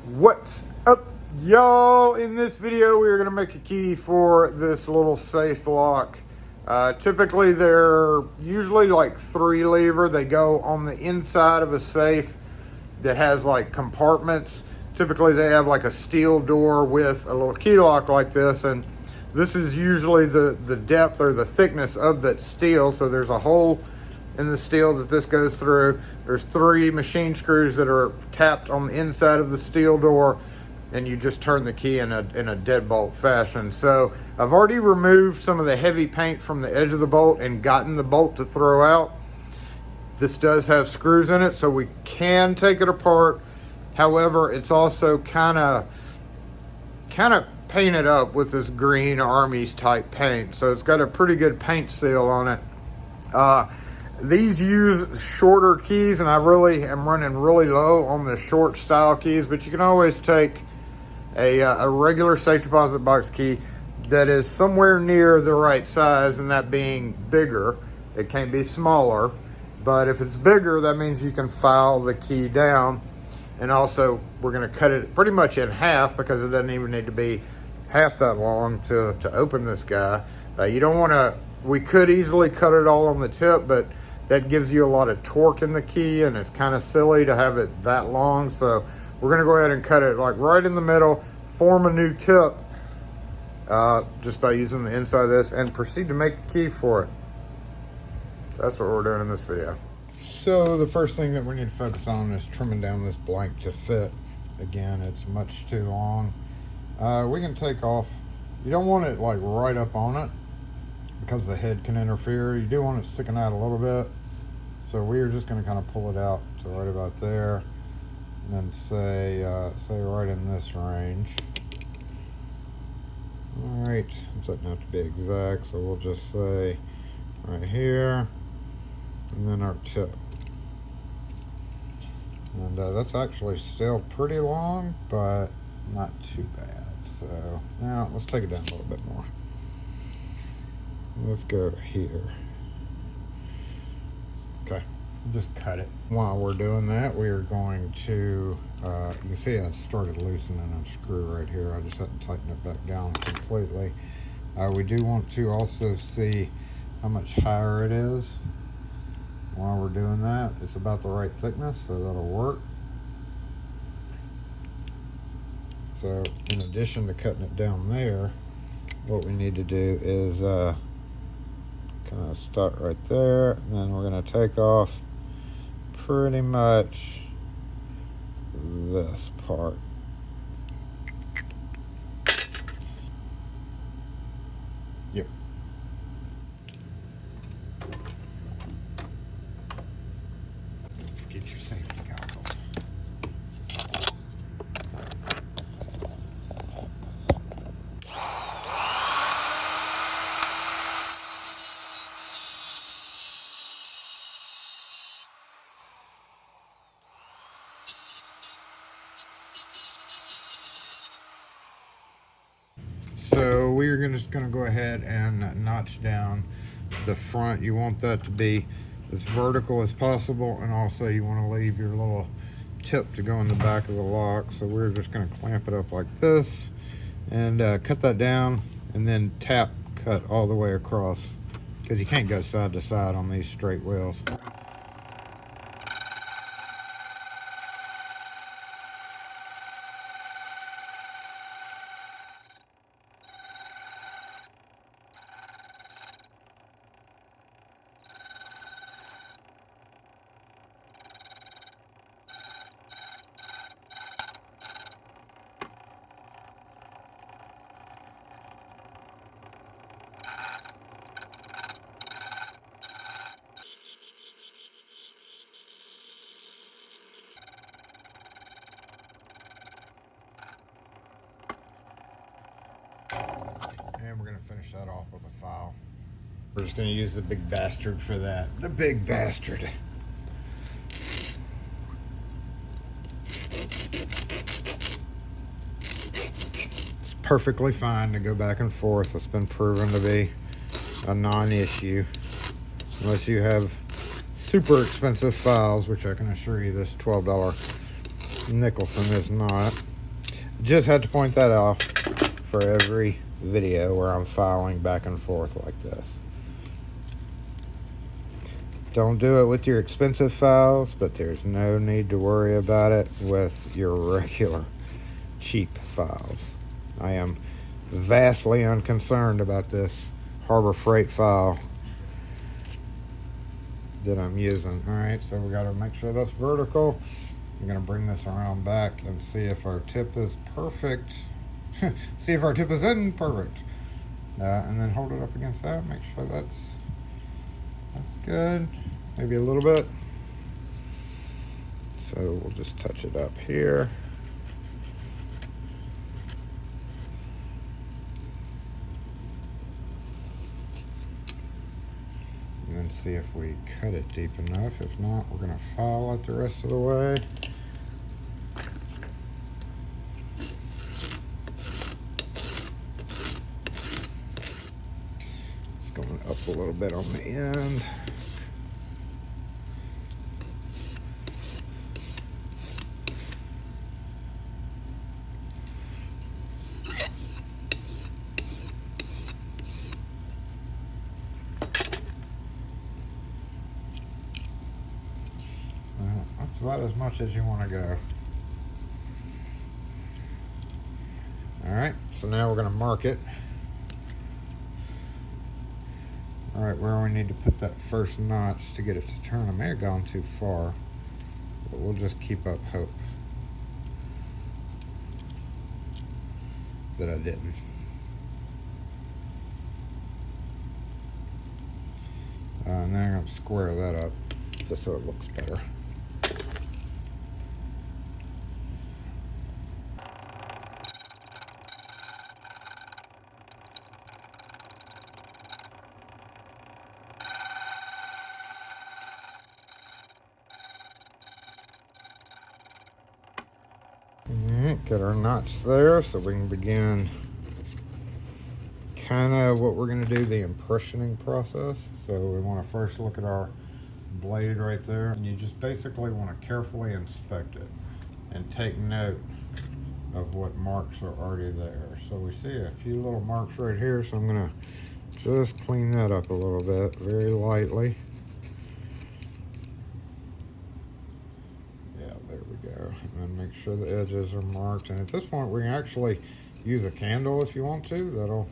What's up, y'all? In this video we are going to make a key for this little safe lock. Typically they're usually like 3 lever. They go on the inside of a safe that has like compartments. Typically they have like a steel door with a little key lock like this, and this is usually the depth or the thickness of that steel. So there's a hole in the steel that this goes through. There's 3 machine screws that are tapped on the inside of the steel door, and you just turn the key in a deadbolt fashion. So I've already removed some of the heavy paint from the edge of the bolt and gotten the bolt to throw out. This does have screws in it, so we can take it apart. However, it's also kind of painted up with this green Armies type paint, so it's got a pretty good paint seal on it. These use shorter keys, and I really am running really low on the short style keys, but you can always take a regular safe deposit box key that is somewhere near the right size, and that being bigger. It can be smaller, but if it's bigger, that means you can file the key down. And also we're going to cut it pretty much in half, because it doesn't even need to be half that long to open this guy. You don't want to, we could easily cut it all on the tip, but that gives you a lot of torque in the key, and it's kind of silly to have it that long. So we're going to go ahead and cut it like right in the middle, form a new tip just by using the inside of this, and proceed to make a key for it. That's what we're doing in this video. So the first thing that we need to focus on is trimming down this blank to fit. Again, it's much too long. We can take off, you don't want it like right up on it, because the head can interfere. You do want it sticking out a little bit. So we're just going to kind of pull it out to right about there, and then say right in this range. All right, it doesn't have to be exact, so we'll just say right here, and then our tip. And that's actually still pretty long, but not too bad. So now let's take it down a little bit more. Let's go here. Okay, just cut it. While we're doing that, we are going to, you can see I started loosening a screw right here. I just hadn't tightened it back down completely. We do want to also see how much higher it is. While we're doing that, it's about the right thickness, so that'll work. So in addition to cutting it down there, what we need to do is kind of start right there, and then we're going to take off pretty much this part. Yep. Get your safety goggles. So we're just going to go ahead and notch down the front. You want that to be as vertical as possible, and also you want to leave your little tip to go in the back of the lock. So we're just going to clamp it up like this and cut that down, and then tap cut all the way across, because you can't go side to side on these straight wheels. And we're going to finish that off with a file. We're just going to use the big bastard for that. The big bastard. It's perfectly fine to go back and forth. It's been proven to be a non-issue. Unless you have super expensive files, which I can assure you this $12 Nicholson is not. Just had to point that off for every video where I'm filing back and forth like this. Don't do it with your expensive files, but there's no need to worry about it with your regular cheap files. I am vastly unconcerned about this Harbor Freight file that I'm using. All right, so we got to make sure that's vertical. I'm going to bring this around back and see if our tip is perfect. See if our tip is imperfect. And then hold it up against that. Make sure that's good. Maybe a little bit. So we'll just touch it up here. And then see if we cut it deep enough. If not, we're going to file it the rest of the way. It's going up a little bit on the end. That's about as much as you want to go. Alright, so now we're going to mark it. Alright, where we need to put that first notch to get it to turn. I may have gone too far, but we'll just keep up hope that I didn't. And then I'm going to square that up just so it looks better. Alright, got our notch there, so we can begin kind of what we're going to do, the impressioning process. So we want to first look at our blade right there, and you just basically want to carefully inspect it and take note of what marks are already there. So we see a few little marks right here, so I'm going to just clean that up a little bit, very lightly. Yeah, there we go. And then make sure the edges are marked. And at this point, we can actually use a candle if you want to. That'll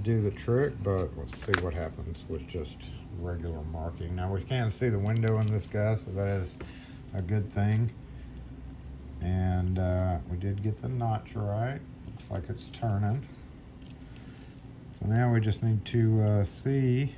do the trick, but let's see what happens with just regular marking. Now we can see the window in this guy, so that is a good thing. And we did get the notch right. Looks like it's turning. So now we just need to see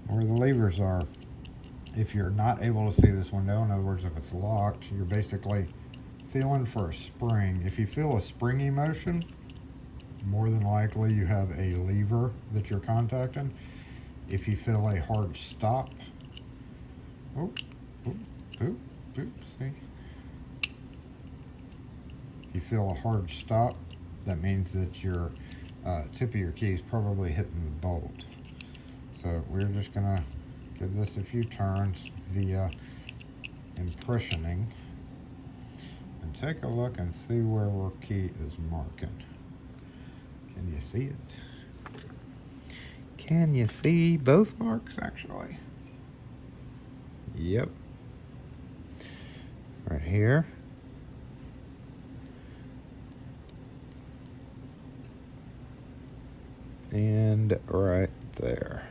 where the levers are. If you're not able to see this window, in other words, if it's locked, you're basically feeling for a spring. If you feel a springy motion, more than likely you have a lever that you're contacting. If you feel a hard stop, see? If you feel a hard stop, that means that your tip of your key is probably hitting the bolt. So we're just gonna give this a few turns via impressioning and take a look and see where our key is marking. Can you see it? Can you see both marks actually? Yep. Right here. And right there.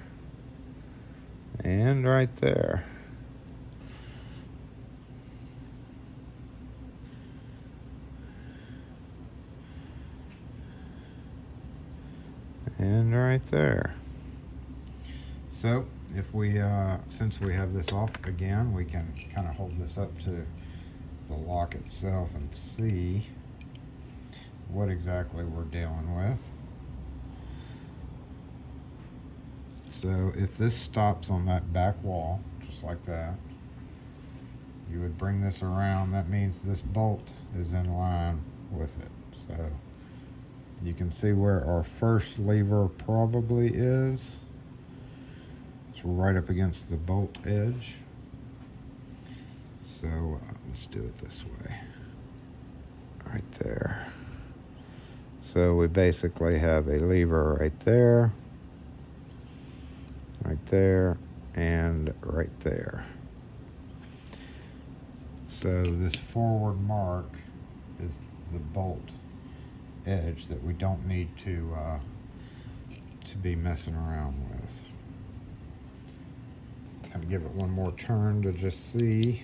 And right there. And right there. So if we, since we have this off again, we can kind of hold this up to the lock itself and see what exactly we're dealing with. So if this stops on that back wall, just like that, you would bring this around. That means this bolt is in line with it. So you can see where our first lever probably is. It's right up against the bolt edge. So let's do it this way. So we basically have a lever right there, and right there. So this forward mark is the bolt edge that we don't need to be messing around with. Kind of give it one more turn to just see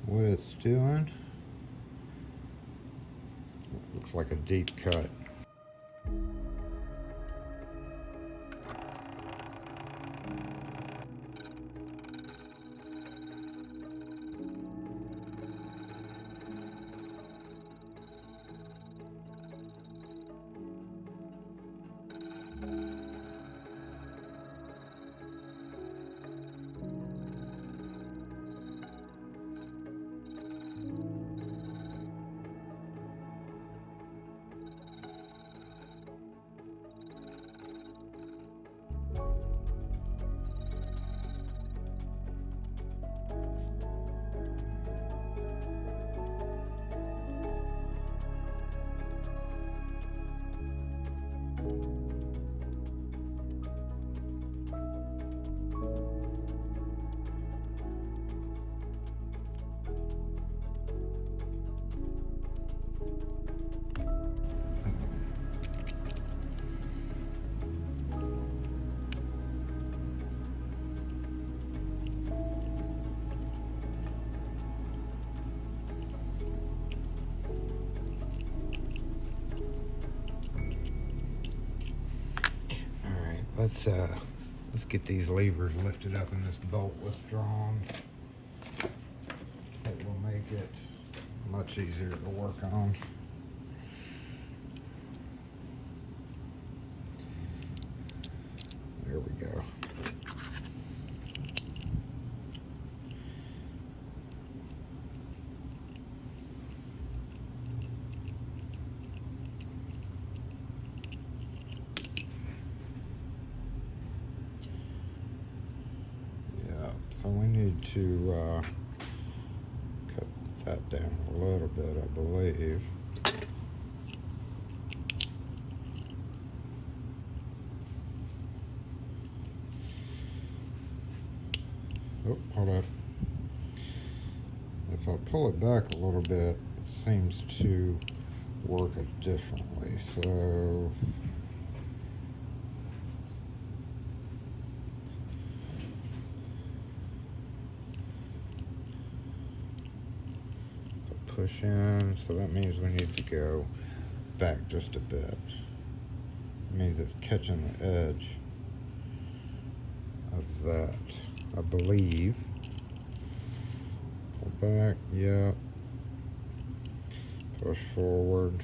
what it's doing. Looks like a deep cut. Let's get these levers lifted up and this bolt withdrawn. It will make it much easier to work on. There we go. So we need to cut that down a little bit, I believe. Oh, hold up. If I pull it back a little bit, it seems to work it differently. So push in, so that means we need to go back just a bit. It means it's catching the edge of that, I believe. Pull back, yep. Push forward,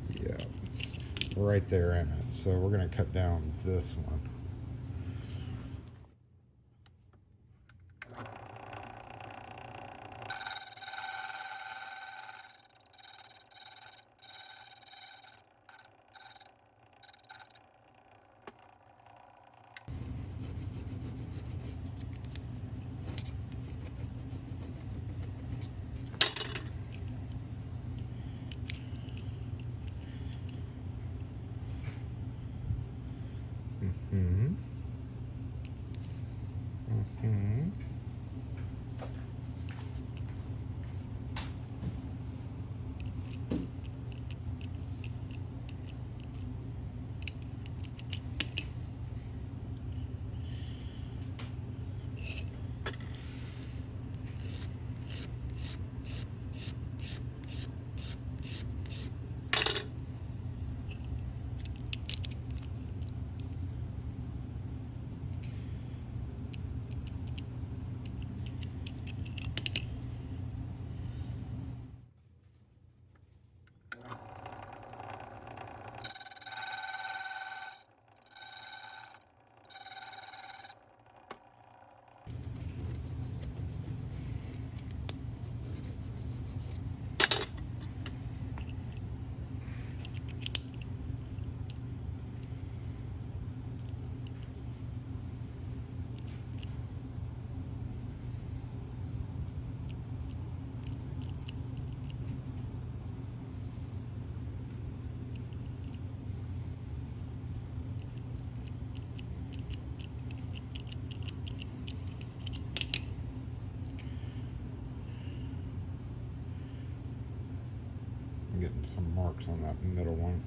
yeah. It's right there in it. So we're gonna cut down this one. getting some marks on that middle one.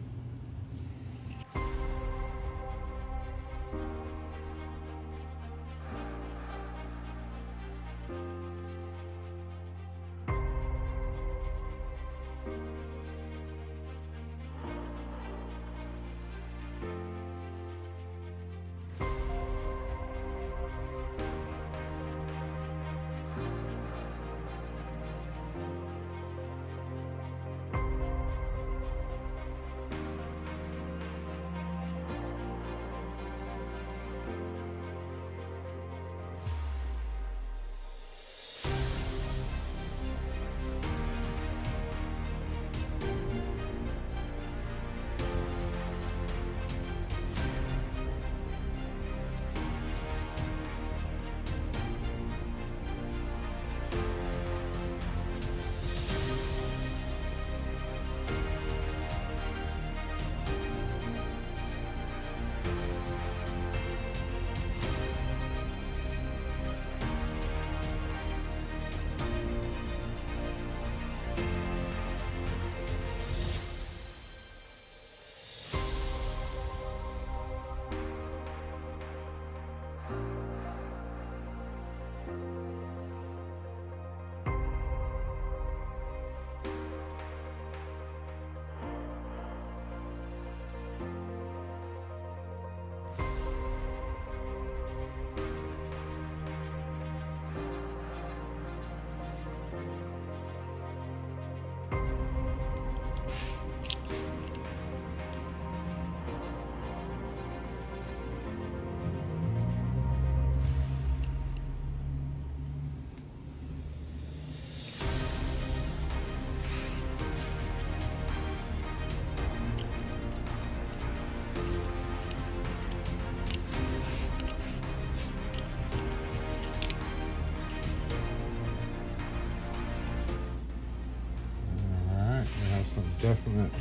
Some definite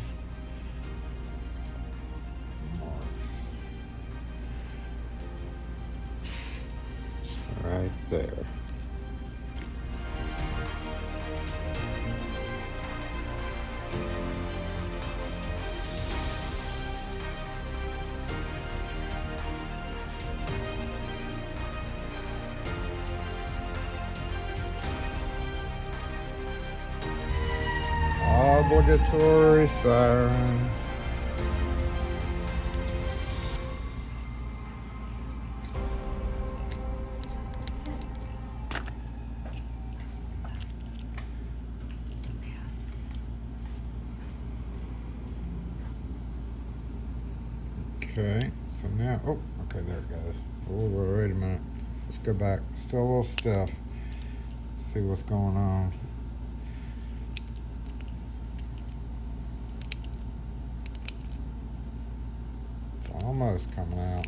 marks right there. Obligatory siren. Okay, so now, oh, okay, there it goes. Oh, wait a minute. Let's go back. Still a little stiff. See what's going on. Almost coming out.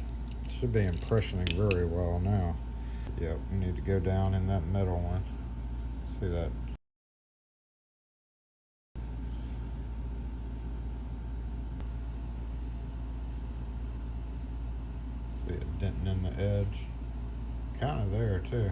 Should be impressioning very well now. Yep, we need to go down in that middle one. See that? See it denting in the edge. Kind of there too.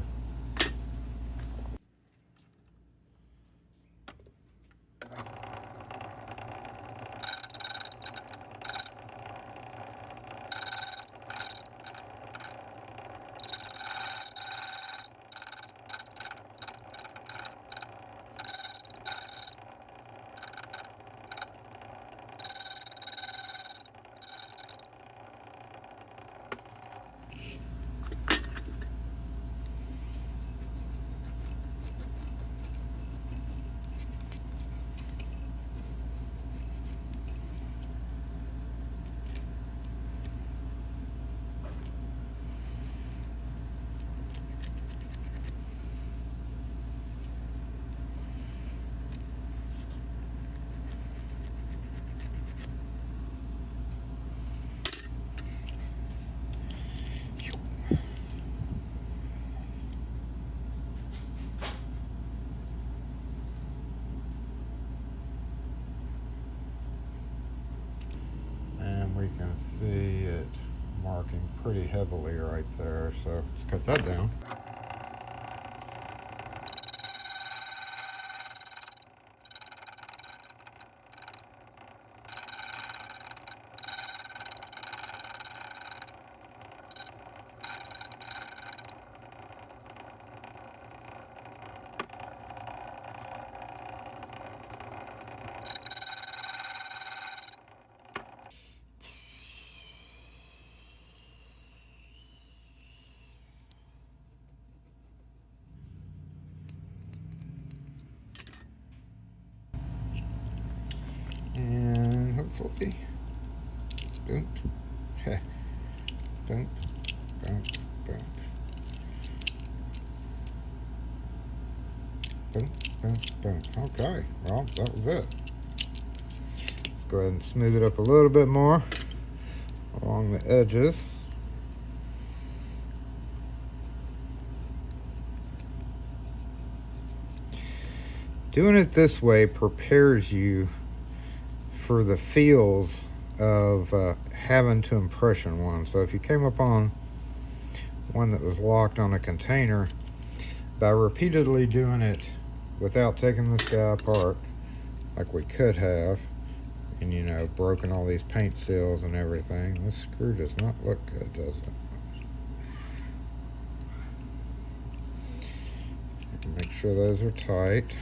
We can see it marking pretty heavily right there, so let's cut that down. And hopefully, boom, boom, boom, boom, boom, boom, boom. Okay, well, that was it. Let's go ahead and smooth it up a little bit more along the edges. Doing it this way prepares you for the feels of having to impression one. So if you came upon one that was locked on a container, by repeatedly doing it without taking this guy apart, like we could have, and you know, broken all these paint seals and everything, this screw does not look good, does it? Make sure those are tight.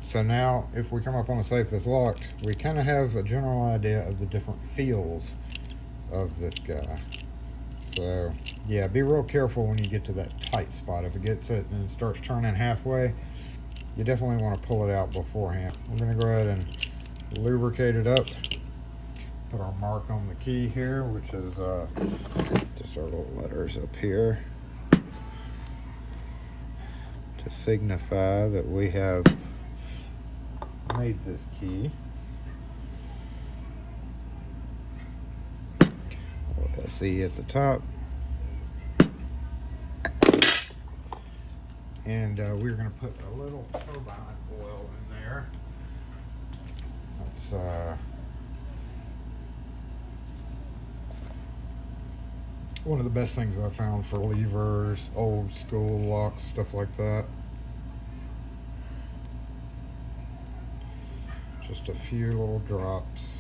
So now if we come up on a safe that's locked, we kind of have a general idea of the different feels of this guy. So yeah, be real careful when you get to that tight spot. If it gets it and it starts turning halfway, you definitely want to pull it out beforehand. We're going to go ahead and lubricate it up. Put our mark on the key here, which is just our little letters up here to signify that we have made this key. SE at the top. And we're going to put a little turbine oil in there. That's one of the best things I've found for levers, old school locks, stuff like that. Just a few little drops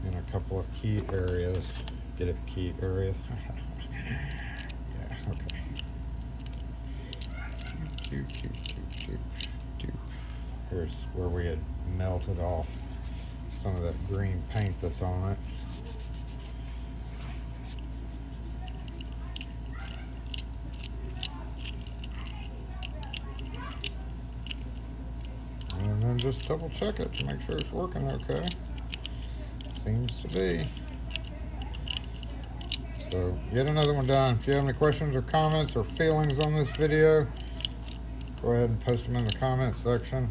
in a couple of key areas. Get it, key areas? Yeah, okay. Here's where we had melted off some of that green paint that's on it. And then just double check it to make sure it's working okay. Seems to be. So, yet another one done. If you have any questions or comments or feelings on this video, go ahead and post them in the comments section.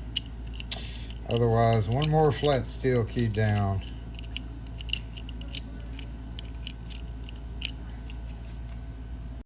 Otherwise, one more flat steel key down.